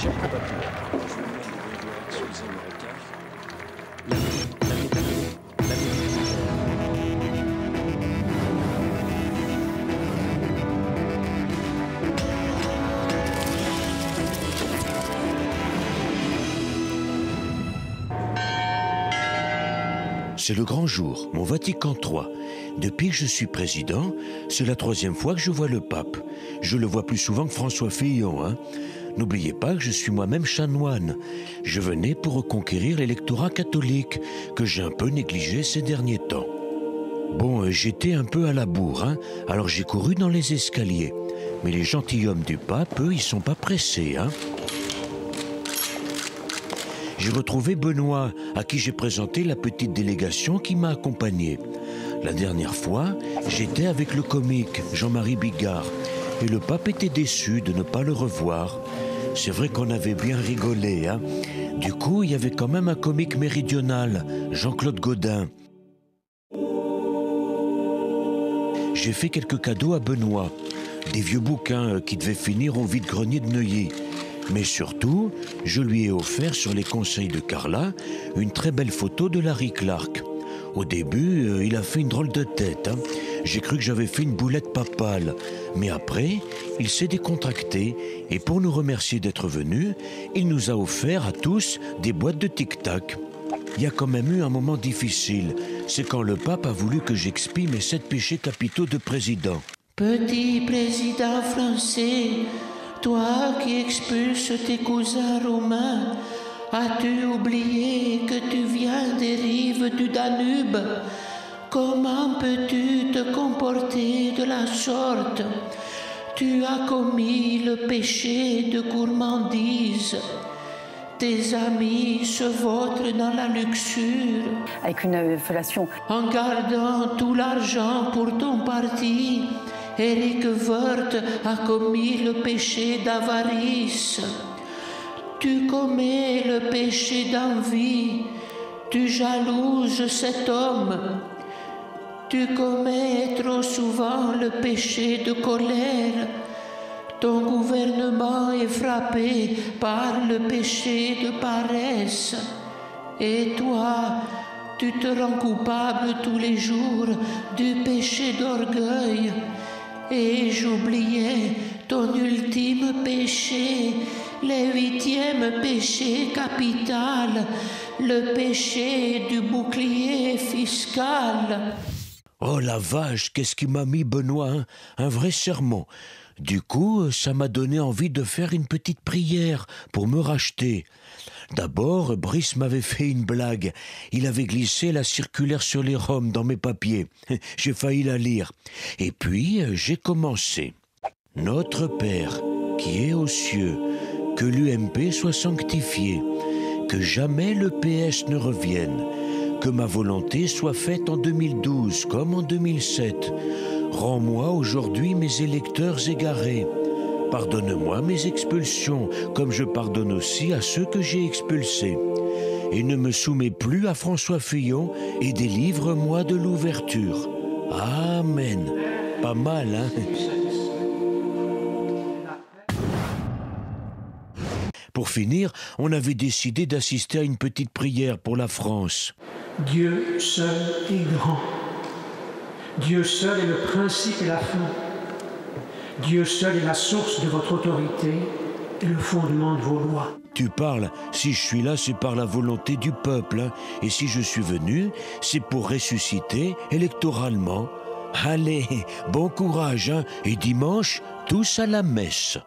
C'est le grand jour, mon Vatican III. Depuis que je suis président, c'est la 3e fois que je vois le pape. Je le vois plus souvent que François Fillon, hein. N'oubliez pas que je suis moi-même chanoine. Je venais pour reconquérir l'électorat catholique, que j'ai un peu négligé ces derniers temps. Bon, j'étais un peu à la bourre, hein, alors j'ai couru dans les escaliers. Mais les gentilshommes du pape, eux, ils sont pas pressés, hein. J'ai retrouvé Benoît, à qui j'ai présenté la petite délégation qui m'a accompagné. La dernière fois, j'étais avec le comique Jean-Marie Bigard, et le pape était déçu de ne pas le revoir. C'est vrai qu'on avait bien rigolé, hein. Du coup, il y avait quand même un comique méridional, Jean-Claude Gaudin. J'ai fait quelques cadeaux à Benoît, des vieux bouquins qui devaient finir au vide-grenier de Neuilly. Mais surtout, je lui ai offert sur les conseils de Carla une très belle photo de Larry Clark. Au début, il a fait une drôle de tête, hein. J'ai cru que j'avais fait une boulette papale. Mais après, il s'est décontracté et pour nous remercier d'être venus, il nous a offert à tous des boîtes de tic-tac. Il y a quand même eu un moment difficile. C'est quand le pape a voulu que j'expie mes 7 péchés capitaux de président. Petit président français, toi qui expulses tes cousins romains, as-tu oublié que tu viens des rives du Danube? Comment peux-tu te comporter de la sorte? Tu as commis le péché de gourmandise. Tes amis se vautrent dans la luxure. Avec une fellation. En gardant tout l'argent pour ton parti, Éric Woerth a commis le péché d'avarice. Tu commets le péché d'envie. Tu jalouses cet homme. Tu commets trop souvent le péché de colère. Ton gouvernement est frappé par le péché de paresse. Et toi, tu te rends coupable tous les jours du péché d'orgueil. Et j'oubliais ton ultime péché, le 8e péché capital, le péché du bouclier fiscal. Oh la vache, qu'est-ce qui m'a mis Benoît, hein? Un vrai sermon. Du coup, ça m'a donné envie de faire une petite prière pour me racheter. D'abord, Brice m'avait fait une blague. Il avait glissé la circulaire sur les Roms dans mes papiers. J'ai failli la lire. Et puis, j'ai commencé. Notre Père, qui est aux cieux, que l'UMP soit sanctifié, que jamais le PS ne revienne, que ma volonté soit faite en 2012 comme en 2007. Rends-moi aujourd'hui mes électeurs égarés. Pardonne-moi mes expulsions, comme je pardonne aussi à ceux que j'ai expulsés. Et ne me soumets plus à François Fillon et délivre-moi de l'ouverture. Amen. Pas mal, hein? Pour finir, on avait décidé d'assister à une petite prière pour la France. Dieu seul est grand. Dieu seul est le principe et la fin. Dieu seul est la source de votre autorité et le fondement de vos lois. Tu parles, si je suis là, c'est par la volonté du peuple, hein. Et si je suis venu, c'est pour ressusciter électoralement. Allez, bon courage, hein. Et dimanche, tous à la messe.